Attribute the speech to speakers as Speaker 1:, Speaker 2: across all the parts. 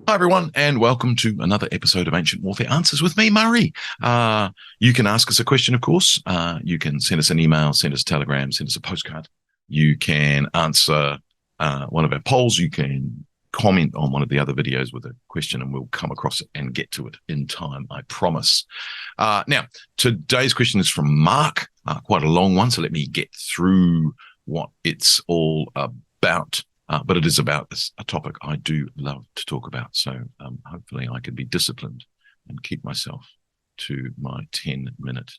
Speaker 1: Hi, everyone, and welcome to another episode of Ancient Warfare Answers with me, Murray. You can ask us a question, of course. You can send us an email, send us a telegram, send us a postcard. You can answer one of our polls. You can comment on one of the other videos with a question, and we'll come across it and get to it in time, I promise. Now, today's question is from Mark, quite a long one, so let me get through what it's all about. But it is about a topic I do love to talk about. So hopefully I can be disciplined and keep myself to my 10-minute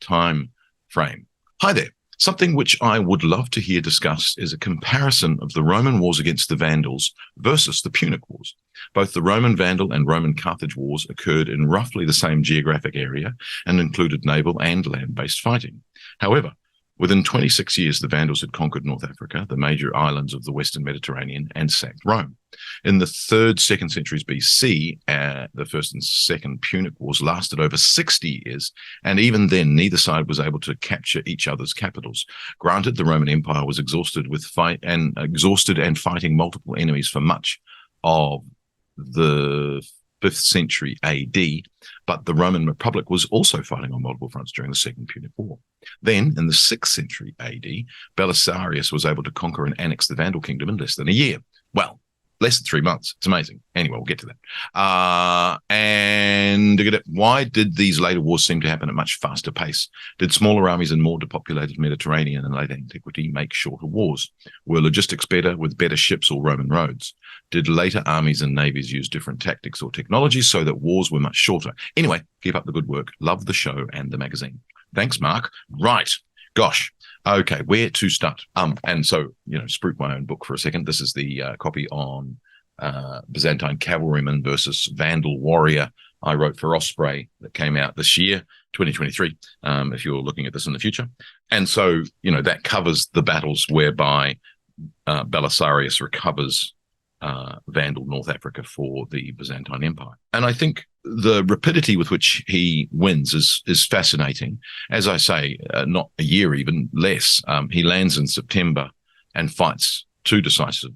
Speaker 1: time frame. Hi there. Something which I would love to hear discussed is a comparison of the Roman wars against the Vandals versus the Punic Wars. Both the Roman-Vandal and Roman-Carthage wars occurred in roughly the same geographic area and included naval and land-based fighting. However, within 26 years, the Vandals had conquered North Africa, the major islands of the Western Mediterranean, and sacked Rome. In the 3rd, 2nd centuries BC, the First and Second Punic Wars lasted over 60 years, and even then, neither side was able to capture each other's capitals. Granted, the Roman Empire was exhausted and fighting multiple enemies for much of the 5th century AD, but the Roman Republic was also fighting on multiple fronts during the Second Punic War. Then, in the 6th century AD, Belisarius was able to conquer and annex the Vandal Kingdom in less than a year. Well, less than 3 months. It's amazing. Anyway, we'll get to that. Why did these later wars seem to happen at a much faster pace? Did smaller armies in more depopulated Mediterranean and late antiquity make shorter wars? Were logistics better with better ships or Roman roads? Did later armies and navies use different tactics or technologies so that wars were much shorter? Anyway, keep up the good work. Love the show and the magazine. Thanks, Mark. Right. Gosh. Okay, where to start? And so, spruik my own book for a second. This is the copy on Byzantine cavalryman versus Vandal warrior I wrote for Osprey that came out this year, 2023, if you're looking at this in the future. And so, that covers the battles whereby Belisarius recovers Vandal North Africa for the Byzantine Empire. And I think the rapidity with which he wins is fascinating. As I say, not a year, even less. He lands in September and fights 2 decisive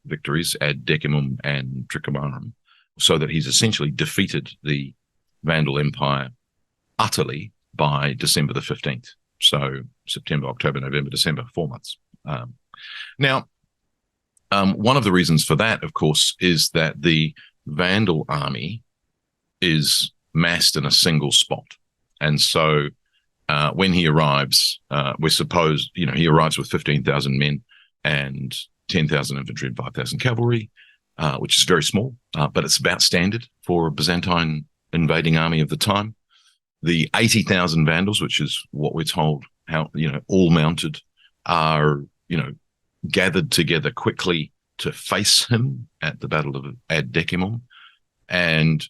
Speaker 1: victories, ad Decimum and Tricomanum, so that he's essentially defeated the Vandal Empire utterly by December the 15th. So September, October, November, December, 4 months. Now, one of the reasons for that, of course, is that the Vandal army is massed in a single spot. And so when he arrives, we're supposed, he arrives with 15,000 men and 10,000 infantry and 5,000 cavalry, which is very small, but it's about standard for a Byzantine invading army of the time. The 80,000 Vandals, which is what we're told, all mounted, are, gathered together quickly to face him at the Battle of ad Decimum, and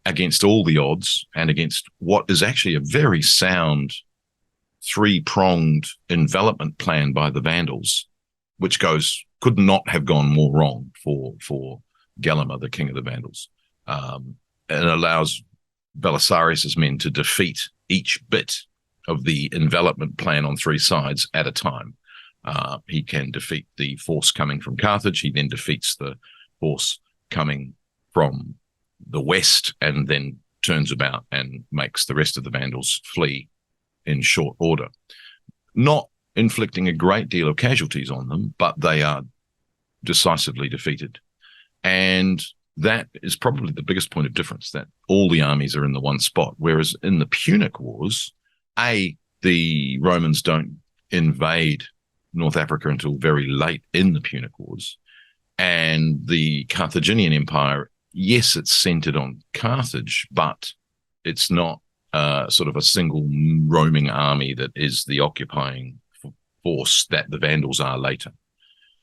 Speaker 1: against all the odds and against what is actually a very sound 3-pronged envelopment plan by the Vandals, which could not have gone more wrong for Gelimer, the king of the Vandals. It allows Belisarius's men to defeat each bit of the envelopment plan on 3 sides at a time. He can defeat the force coming from Carthage. He then defeats the force coming from the west and then turns about and makes the rest of the Vandals flee in short order, not inflicting a great deal of casualties on them, but they are decisively defeated. And that is probably the biggest point of difference, that all the armies are in the one spot, whereas in the Punic Wars, the Romans don't invade North Africa until very late in the Punic Wars. And the Carthaginian Empire, yes, it's centered on Carthage, but it's not sort of a single roaming army that is the occupying force that the Vandals are later.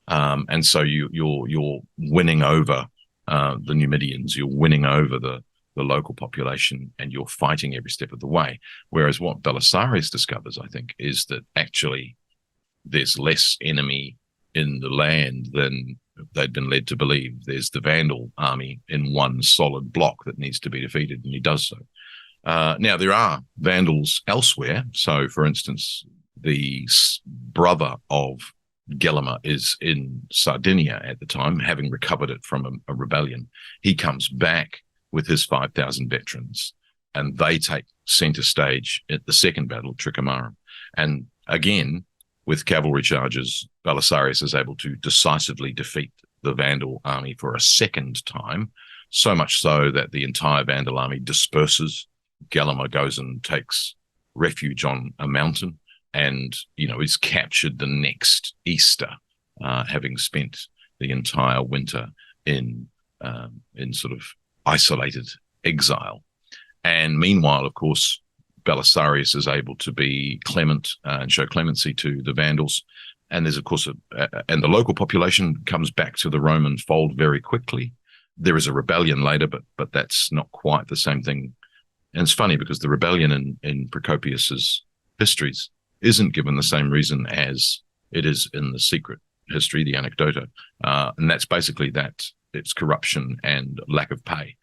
Speaker 1: And so you're winning over the Numidians, you're winning over the local population, and you're fighting every step of the way. Whereas what Belisarius discovers, I think, is that actually there's less enemy in the land than they'd been led to believe. There's the Vandal army in one solid block that needs to be defeated, and he does so. Now, there are Vandals elsewhere. So, for instance, the brother of Gelimer is in Sardinia at the time, having recovered it from a rebellion. He comes back with his 5,000 veterans, and they take center stage at the second battle, Tricamarum. And again, with cavalry charges, Belisarius is able to decisively defeat the Vandal army for a second time, so much so that the entire Vandal army disperses. Gelimer goes and takes refuge on a mountain, and is captured the next Easter, having spent the entire winter in sort of isolated exile. And meanwhile, of course, Belisarius is able to be clement and show clemency to the Vandals. And there's, of course, and the local population comes back to the Roman fold very quickly. There is a rebellion later, but that's not quite the same thing. And it's funny because the rebellion in Procopius's histories isn't given the same reason as it is in the secret history, the Anecdota. And that's basically that it's corruption and lack of pay.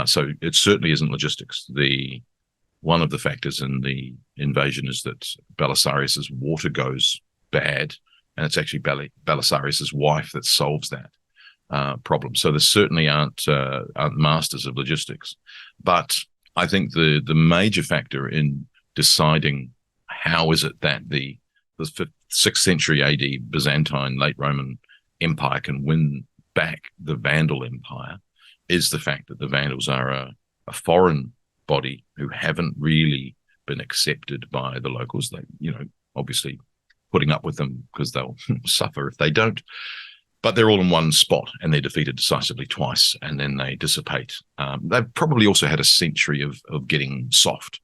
Speaker 1: So it certainly isn't logistics. One of the factors in the invasion is that Belisarius's water goes bad, and it's actually Belisarius's wife that solves that problem. So there certainly aren't masters of logistics. But I think the major factor in deciding how is it that the 6th century AD Byzantine late Roman Empire can win back the Vandal Empire is the fact that the Vandals are a foreign body who haven't really been accepted by the locals. They, obviously putting up with them because they'll suffer if they don't. But they're all in one spot, and they're defeated decisively twice, and then they dissipate. They've probably also had a century of getting soft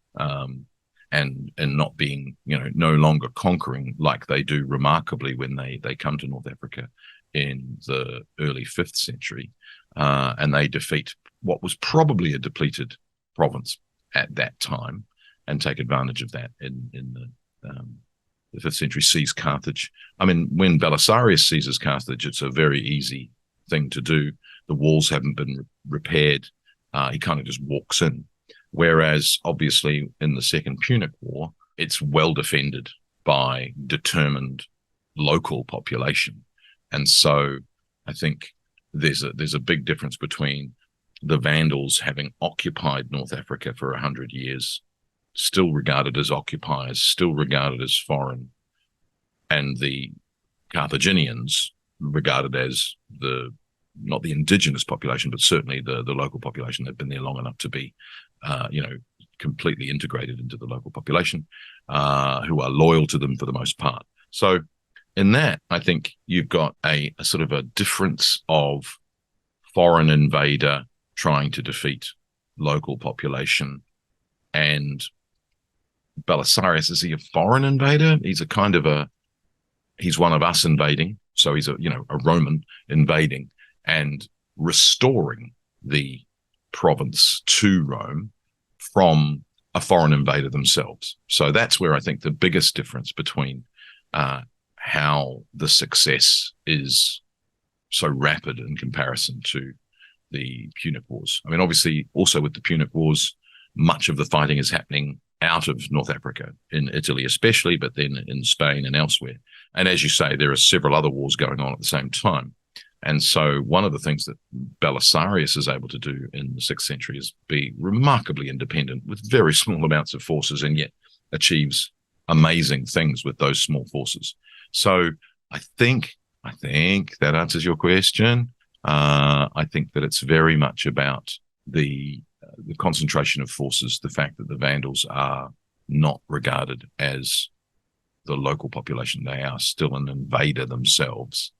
Speaker 1: and not being, no longer conquering like they do remarkably when they come to North Africa in the early 5th century, and they defeat what was probably a depleted province at that time and take advantage of that in the 5th century, seize Carthage. I mean, when Belisarius seizes Carthage, it's a very easy thing to do. The walls haven't been repaired. He kind of just walks in. Whereas, obviously, in the Second Punic War, it's well defended by determined local population. And so I think there's a big difference between the Vandals having occupied North Africa for 100 years, still regarded as occupiers, still regarded as foreign, and the Carthaginians regarded as not the indigenous population, but certainly the local population. They've been there long enough to be, completely integrated into the local population, who are loyal to them for the most part. So in that, I think you've got a sort of a difference of foreign invader trying to defeat local population, and Belisarius, is he a foreign invader? He's he's one of us invading. So he's a Roman invading and restoring the province to Rome from a foreign invader themselves. So that's where I think the biggest difference between how the success is so rapid in comparison to the Punic Wars. I mean, obviously, also with the Punic Wars, much of the fighting is happening out of North Africa, in Italy especially, but then in Spain and elsewhere. And as you say, there are several other wars going on at the same time. And so one of the things that Belisarius is able to do in the 6th century is be remarkably independent with very small amounts of forces, and yet achieves amazing things with those small forces. So I think that answers your question. I think that it's very much about the concentration of forces, the fact that the Vandals are not regarded as the local population. They are still an invader themselves.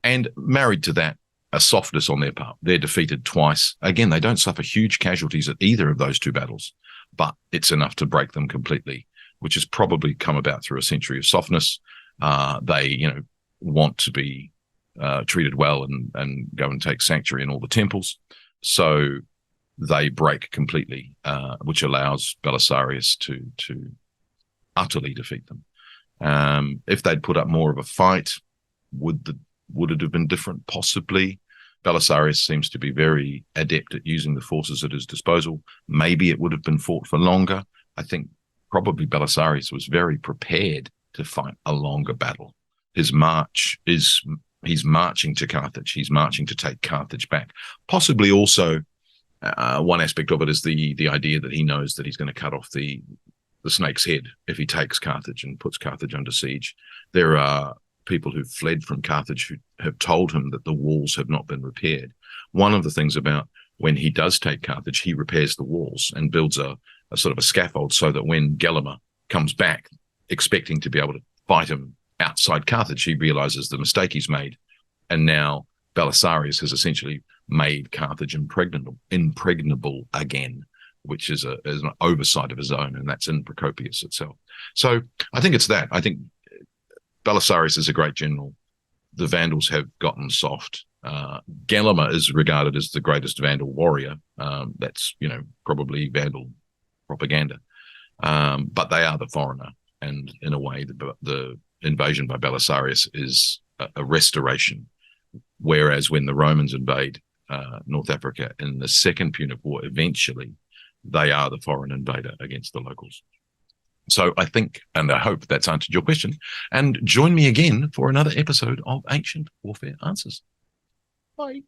Speaker 1: And married to that, a softness on their part. They're defeated twice. Again, they don't suffer huge casualties at either of those two battles, but it's enough to break them completely, which has probably come about through a century of softness. They, want to be treated well and go and take sanctuary in all the temples. So they break completely, which allows Belisarius to utterly defeat them. If they'd put up more of a fight, would it have been different? Possibly. Belisarius seems to be very adept at using the forces at his disposal. Maybe it would have been fought for longer. I think probably Belisarius was very prepared to fight a longer battle. his march is he's marching to Carthage. He's marching to take Carthage back. Possibly also one aspect of it is the idea that he knows that he's going to cut off the snake's head if he takes Carthage and puts Carthage under siege. There are people who fled from Carthage who have told him that the walls have not been repaired. One of the things about when he does take Carthage, he repairs the walls and builds a sort of a scaffold so that when Gelimer comes back expecting to be able to fight him outside Carthage, he realizes the mistake he's made. And now Belisarius has essentially made Carthage impregnable again, which is an oversight of his own, and that's in Procopius itself. So I think it's that. I think Belisarius is a great general. The Vandals have gotten soft. Gelimer is regarded as the greatest Vandal warrior. That's, probably Vandal propaganda. But they are the foreigner. And in a way, the invasion by Belisarius is a restoration. Whereas when the Romans invade North Africa in the Second Punic War, eventually they are the foreign invader against the locals. So I think, and I hope that's answered your question. And join me again for another episode of Ancient Warfare Answers. Bye.